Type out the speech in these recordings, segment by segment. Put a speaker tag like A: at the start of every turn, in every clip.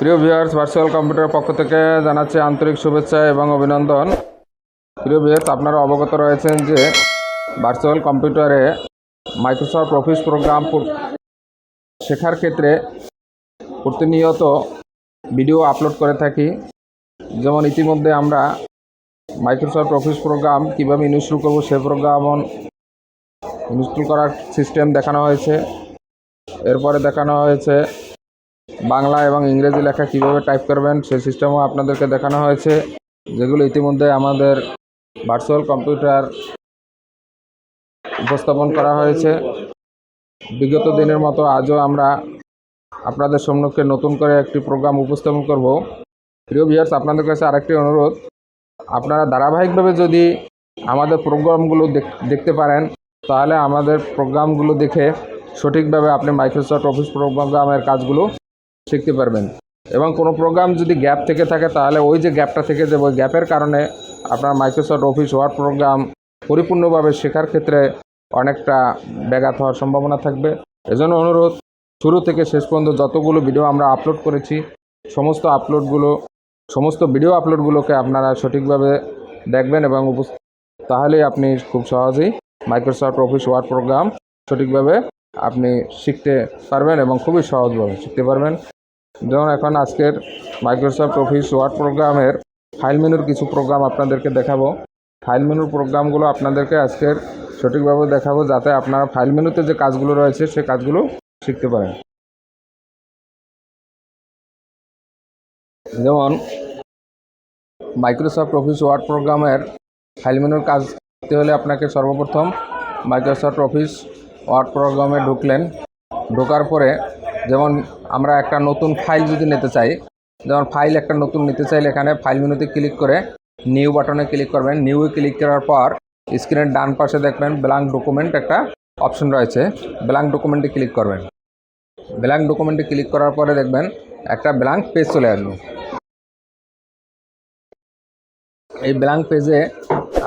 A: প্রিয় viewers, virtual computer পক্ষ থেকে জানাচ্ছি আন্তরিক শুভেচ্ছা এবং অভিনন্দন। প্রিয় ভিউয়ার্স, আপনারা অবগত রয়েছেন যে ভার্চুয়াল কম্পিউটারে মাইক্রোসফট অফিস প্রোগ্রাম শেখার ক্ষেত্রে প্রতিনিয়ত ভিডিও আপলোড করে থাকি। যেমন ইতিমধ্যে আমরা মাইক্রোসফট অফিস প্রোগ্রাম কীভাবে ইনস্টল করব সে প্রোগ্রাম ইনস্টল করার সিস্টেম দেখানো হয়েছে। এরপরে দেখানো হয়েছে বাংলা এবং ইংরেজি লেখা কিভাবে টাইপ করবেন সেই সিস্টেমও আপনাদেরকে দেখানো হয়েছে, যেগুলো ইতিমধ্যে আমাদের ভার্চুয়াল কম্পিউটার উপস্থাপন করা হয়েছে। বিগত দিনের মতো আজও আমরা আপনাদের সম্মুখে নতুন করে একটি প্রোগ্রাম উপস্থাপন করব। প্রিয় ভিউয়ার্স, আপনাদের কাছে আরেকটি অনুরোধ, আপনারা ধারাবাহিকভাবে যদি আমাদের প্রোগ্রামগুলো দেখতে পারেন, তাহলে আমাদের প্রোগ্রামগুলো দেখে সঠিকভাবে আপনি মাইক্রোসফট অফিস প্রোগ্রামের কাজগুলো শিখতে পারবেন। এবং কোনো প্রোগ্রাম যদি গ্যাপ থেকে থাকে, তাহলে ওই যে গ্যাপটা থেকে যাবে, ওই গ্যাপের কারণে আপনার মাইক্রোসফট অফিস ওয়ার্ড প্রোগ্রাম পরিপূর্ণভাবে শেখার ক্ষেত্রে অনেকটা ব্যাঘাত হওয়ার সম্ভাবনা থাকবে। এজন্য অনুরোধ, শুরু থেকে শেষ পর্যন্ত যতগুলো ভিডিও আমরা আপলোড করেছি সমস্ত ভিডিও আপলোডগুলোকে আপনারা সঠিকভাবে দেখবেন এবং তাহলেই আপনি খুব সহজেই মাইক্রোসফট অফিস ওয়ার্ড প্রোগ্রাম সঠিকভাবে আপনি শিখতে পারবেন এবং খুবই সহজভাবে শিখতে পারবেন। যেমন এখন আজকের মাইক্রোসফট অফিস ওয়ার্ড প্রোগ্রামের ফাইল মেনুর কিছু প্রোগ্রাম আপনাদেরকে দেখাবো। ফাইল মেনুর প্রোগ্রামগুলো আপনাদেরকে আজকের সঠিকভাবে দেখাবো, যাতে আপনারা ফাইল মেনুতে যে কাজগুলো রয়েছে সে কাজগুলো শিখতে পারেন। যেমন মাইক্রোসফট অফিস ওয়ার্ড প্রোগ্রামের ফাইল মেনুর কাজ করতে হলে আপনাকে সর্বপ্রথম মাইক্রোসফট অফিস ওয়ার্ড প্রোগ্রামে ঢোকার পরে, যেমন আমরা একটা নতুন ফাইল যদি নিতে চাই, যেমন ফাইল একটা নতুন নিতে চাইলে এখানে ফাইল মেনুতে ক্লিক করে নিউ বাটনে ক্লিক করবেন। নিউয়ে ক্লিক করার পর স্ক্রিনের ডান পাশে দেখবেন ব্ল্যাঙ্ক ডকুমেন্ট একটা অপশন রয়েছে, ব্ল্যাঙ্ক ডকুমেন্টে ক্লিক করবেন। ব্ল্যাঙ্ক ডকুমেন্টে ক্লিক করার পরে দেখবেন একটা ব্ল্যাঙ্ক পেজ চলে আসবে। এই ব্ল্যাঙ্ক পেজে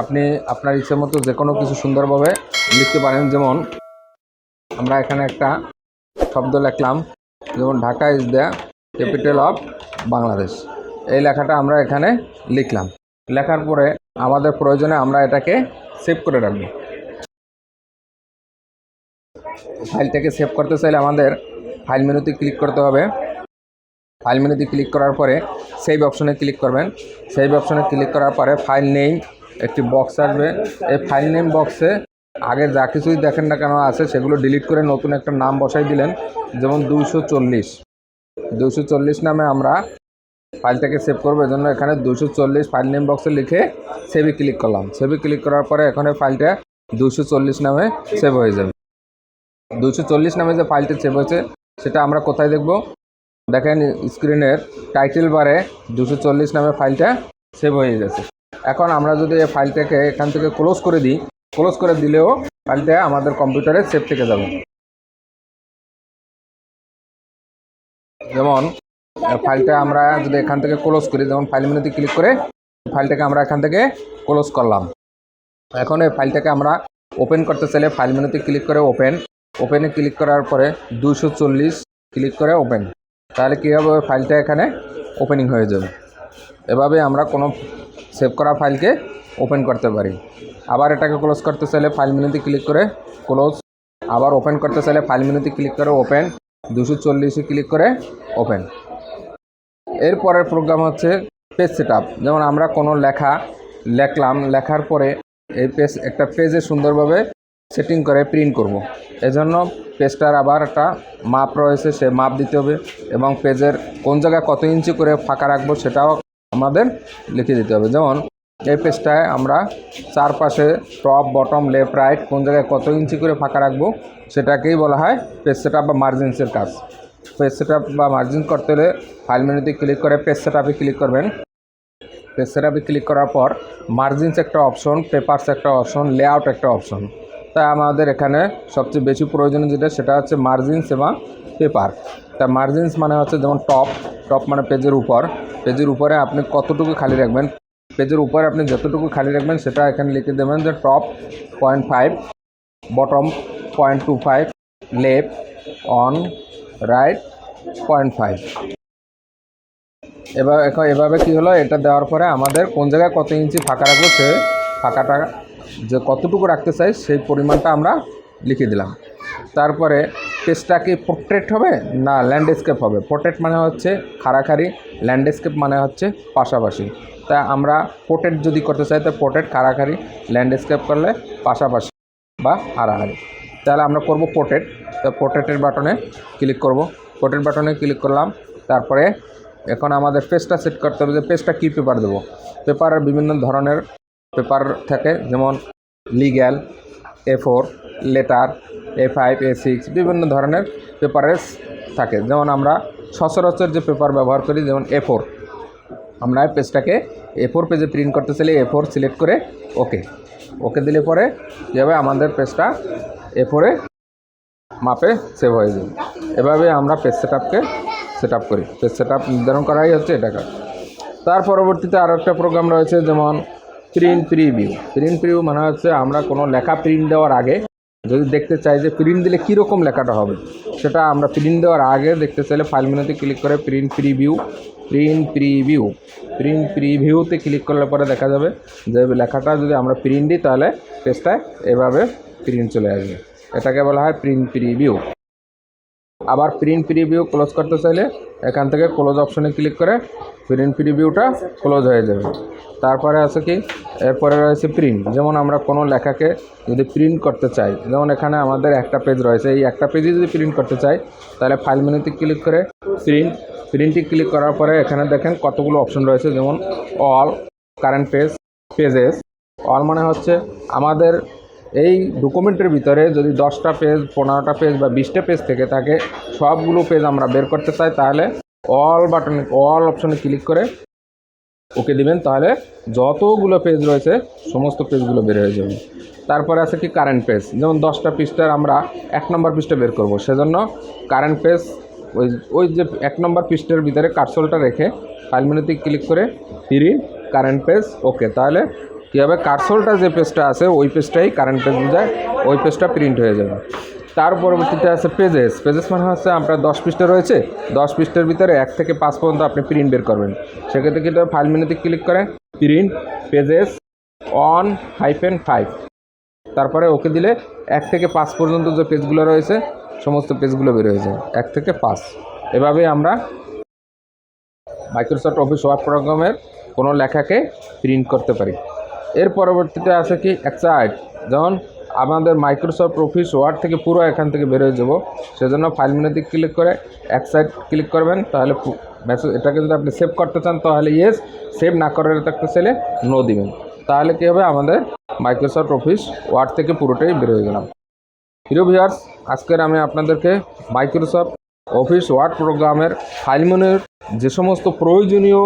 A: আপনি আপনার ইচ্ছে মতো যে কোনো কিছু সুন্দরভাবে লিখতে পারেন। যেমন আমরা এখানে একটা শব্দ লিখলাম, যেমন Dhaka is the capital of Bangladesh. এই লেখাটা আমরা এখানে লিখলাম। লেখার পরে আমাদের প্রয়োজনে আমরা এটাকে সেভ করে রাখব। ফাইলটাকে সেভ করতে চাইলে আমাদের ফাইল মেনুতে ক্লিক করতে হবে। ফাইল মেনুতে ক্লিক করার পরে সেভ অপশনে ক্লিক করবেন। সেভ অপশনে ক্লিক করার পরে ফাইল নেম একটি বক্স আসবে। এই ফাইল নেম বক্সে আগে যা কিছুই দেখেন না কেন আছে সেগুলো ডিলিট করে নতুন একটা নাম বসাই দিলেন, যেমন 240 নামে আমরা ফাইলটাকে সেভ করবো। এজন্য এখানে 240 ফাইল নেম বক্সে লিখে সেভে ক্লিক করলাম। সেভে ক্লিক করার পরে এখানে ফাইলটা 240 নামে সেভ হয়ে যাবে। 240 নামে যে ফাইলটা সেভ হয়েছে সেটা আমরা কোথায় দেখব? দেখেন স্ক্রিনের টাইটেল বারে 240 নামে ফাইলটা সেভ হয়ে গেছে। এখন আমরা যদি এই ফাইলটাকে এখান থেকে ক্লোজ করে দিই, ক্লোজ করে দিলেও ফাইলটা আমাদের কম্পিউটারে সেভ থেকে যাবে। যেমন ফাইলটা আমরা যদি এখান থেকে ক্লোজ করি, যেমন ফাইল মেনুতে ক্লিক করে ফাইলটাকে আমরা এখান থেকে ক্লোজ করলাম। এখন এই ফাইলটাকে আমরা ওপেন করতে চাইলে ফাইল মেনুতে ক্লিক করে ওপেনে ক্লিক করার পরে 240 ক্লিক করে ওপেন, তাহলে কী হবে? ফাইলটা এখানে ওপেনিং হয়ে যাবে। এভাবে আমরা কোনো সেভ করা ফাইলকে ওপেন করতে পারি। আবার এটাকে ক্লোজ করতে চাইলে ফাইল মেনুতে ক্লিক করে ক্লোজ, আবার ওপেন করতে চাইলে ফাইল মেনুতে ক্লিক করে ওপেন, 240 ক্লিক করে ওপেন। এরপরের প্রোগ্রাম হচ্ছে পেজ সেটআপ। যেমন আমরা কোনো লেখা লিখলাম, লেখার পরে এই একটা পেজে সুন্দরভাবে সেটিং করে প্রিন্ট করব। এজন্য পেজটার আবার একটা মাপ রয়েছে, সে মাপ দিতে হবে এবং পেজের কোন জায়গায় কত ইঞ্চি করে ফাঁকা রাখবো সেটাও আমাদের লিখে দিতে হবে। যেমন এই পেজটায় আমরা চারপাশে টপ বটম লেফট রাইট কোন জায়গায় কত ইঞ্চি করে ফাঁকা রাখবো সেটাকেই বলা হয় পেজ সেটআপ বা মার্জিনসের কাজ। পেজ সেটআপ বা মার্জিন করতে হলে ফাইল মেনুতে ক্লিক করে পেজ সেটআপে ক্লিক করবেন। পেজ সেটআপে ক্লিক করার পর মার্জিনস একটা অপশন, পেপারস একটা অপশন, লেআউট একটা অপশন। তাই আমাদের এখানে সবচেয়ে বেশি প্রয়োজনীয় যেটা সেটা হচ্ছে মার্জিনস এবং পেপার। তা মার্জিনস মানে হচ্ছে যেমন টপ মানে পেজের উপরে আপনি কতটুকু খালি রাখবেন, পেজের উপরে আপনি যতটুকু খালি রাখবেন সেটা এখানে লিখে দেবেন যে top 0.5, bottom 0.25, left on right 0.5। এভাবে কি হলো, এটা দেওয়ার পরে আমাদের কোন জায়গায় কত ইঞ্চি ফাঁকা রাখবো, সে ফাঁকাটা যে কতটুকু রাখতে চাই সেই পরিমাণটা আমরা লিখে দিলাম। তারপরে পেজটা কি পোর্ট্রেট হবে না ল্যান্ডস্কেপ হবে? পোর্ট্রেট মানে হচ্ছে খাড়াখাড়ি, ল্যান্ডস্কেপ মানে হচ্ছে পাশাপাশি। তা আমরা পোর্ট্রেট যদি করতে চাই তো পোর্ট্রেট খাড়াখাড়ি, ল্যান্ডস্কেপ করলে পাশাপাশি বা হারাহারি। তাহলে আমরা করব পোর্ট্রেট। তো পোর্ট্রেটের বাটনে ক্লিক করব। পোর্ট্রেট বাটনে ক্লিক করলাম। তারপরে এখন আমাদের পেজটা সেট করতে হবে যে পেজটা কী পেপার দেবো। পেপারের বিভিন্ন ধরনের পেপার থাকে, যেমন legal, A4, letter, A5, A6, বিভিন্ন ধরনের পেপারের থাকে। যেমন আমরা সচরাচর যে পেপার ব্যবহার করি যেমন A4, আমরা পেজটাকে A4 পেজে প্রিন্ট করতে চাইলে A4 সিলেক্ট করে ওকে দিলে পরে কী হবে, আমাদের পেজটা A4-এ মাপে সেভ হয়ে যাবে। এভাবে আমরা পেজ সেট আপ করি। পেজ সেট আপ নির্ধারণ করাই হচ্ছে এটা কাজ। তার পরবর্তীতে আরও একটা প্রোগ্রাম রয়েছে যেমন প্রিন্ট প্রিভিউ। প্রিন্ট প্রিভিউ মানে হচ্ছে আমরা কোনো লেখা প্রিন্ট দেওয়ার আগে যদি দেখতে চাই যে প্রিন্ট দিলে কীরকম লেখাটা হবে, সেটা আমরা প্রিন্ট দেওয়ার আগে দেখতে চাইলে ফাইল মেনুতে ক্লিক করে প্রিন্ট প্রিভিউতে ক্লিক করলে পরে দেখা যাবে যে লেখাটা যদি আমরা প্রিন্ট দিই তাহলে পেজটায় এভাবে প্রিন্ট চলে আসবে। এটাকে বলা হয় প্রিন্ট প্রিভিউ। আবার প্রিন্ট প্রিভিউ ক্লোজ করতে চাইলে এখান থেকে ক্লোজ অপশনে ক্লিক করে প্রিন্ট প্রিভিউটা ক্লোজ হয়ে যাবে। তারপরে আছে কি, এরপরে রয়েছে প্রিন্ট। যেমন আমরা কোনো লেখাকে যদি প্রিন্ট করতে চাই, যেমন এখানে আমাদের একটা পেজ রয়েছে, এই একটা পেজে যদি প্রিন্ট করতে চাই তাহলে ফাইল মেনুতে ক্লিক করে প্রিন্টে ক্লিক করার পরে এখানে দেখেন কতগুলো অপশন রয়েছে, যেমন অল, কারেন্ট পেজেস। অল মানে হচ্ছে আমাদের এই ডকুমেন্টের ভিতরে যদি 10টা পেজ, 15টা পেজ বা 20টা পেজ থেকে থাকে, সবগুলো পেজ আমরা বের করতে চাই তাহলে অল অপশনে ক্লিক করে ওকে দিবেন, তাহলে যতগুলো পেজ রয়েছে সমস্ত পেজগুলো বের হয়ে যাবে। তারপরে আছে কি কারেন্ট পেজ। যেমন 10টা পৃষ্ঠার আমরা 1 নম্বর পৃষ্ঠা বের করব, সেজন্য কারেন্ট পেজ ওই যে 1 নম্বর পৃষ্ঠার ভিতরে কার্সরটা রেখে ফাইল মেনুতে ক্লিক করে কারেন্ট পেজ ওকে, তাহলে কী হবে, কার্সরটা যে পেজটা আছে ওই পেজটাই কারেন্ট পেজ বোঝায়, ওই পেজটা প্রিন্ট হয়ে যাবে। তার পরবর্তীতে আছে পেজেস মানে হচ্ছে আপনার 10 পৃষ্ঠা রয়েছে, 10 পৃষ্ঠার ভিতরে 1 থেকে 5 পর্যন্ত আপনি প্রিন্ট বের করবেন। সেক্ষেত্রে কিন্তু ফাইল মেনুতে ক্লিক করে প্রিন্ট পেজেস -5, তারপরে ওকে দিলে 1 থেকে 5 পর্যন্ত যে পেজগুলো রয়েছে সমস্ত পেজগুলো বের হয়ে যায়, 1 থেকে 5। এভাবেই আমরা মাইক্রোসফট অফিস ওয়ার্ড প্রোগ্রামের কোনো লেখাকে প্রিন্ট করতে পারি। এর পরবর্তীতে আছে কি এক্সাইট। যেমন আমাদের মাইক্রোসফট অফিস ওয়ার্ড থেকে পুরো এখান থেকে বেরোয় যাব, সেজন্য ফাইল মেনুতে ক্লিক করে এক্সাইট ক্লিক করবেন। তাহলে মেসেজ, এটাকে যদি আপনি সেভ করতে চান তাহলে ইয়েস, সেভ না করে থাকতে চাইলে নো দিবেন। তাহলে কী হবে, আমাদের মাইক্রোসফট অফিস ওয়ার্ড থেকে পুরোটাই বেরোয় গেলাম। প্রিয় ভিউয়ার্স, আজকের আমি আপনাদেরকে মাইক্রোসফট অফিস ওয়ার্ড প্রোগ্রামের ফাইল মেনুর যে সমস্ত প্রয়োজনীয়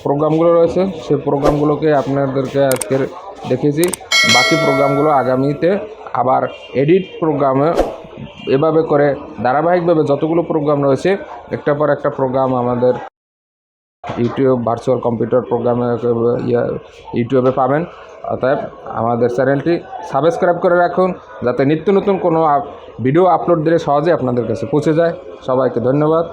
A: প্রোগ্রামগুলো রয়েছে সেই প্রোগ্রামগুলোকে আপনাদেরকে আজকের দেখিয়েছি। বাকি প্রোগ্রামগুলো আগামীতে আবার এডিট প্রোগ্রামে এভাবে করে ধারাবাহিকভাবে যতগুলো প্রোগ্রাম রয়েছে একটার পর একটা প্রোগ্রাম আমাদের ইউটিউব ভার্চুয়াল কম্পিউটার প্রোগ্রামে ইউটিউবে পাবেন। অতএব আমাদের চ্যানেলটি সাবস্ক্রাইব করে রাখুন যাতে নিত্য নতুন কোনো ভিডিও আপলোড দিলে সহজে আপনাদের কাছে পৌঁছে যায়। সবাইকে ধন্যবাদ।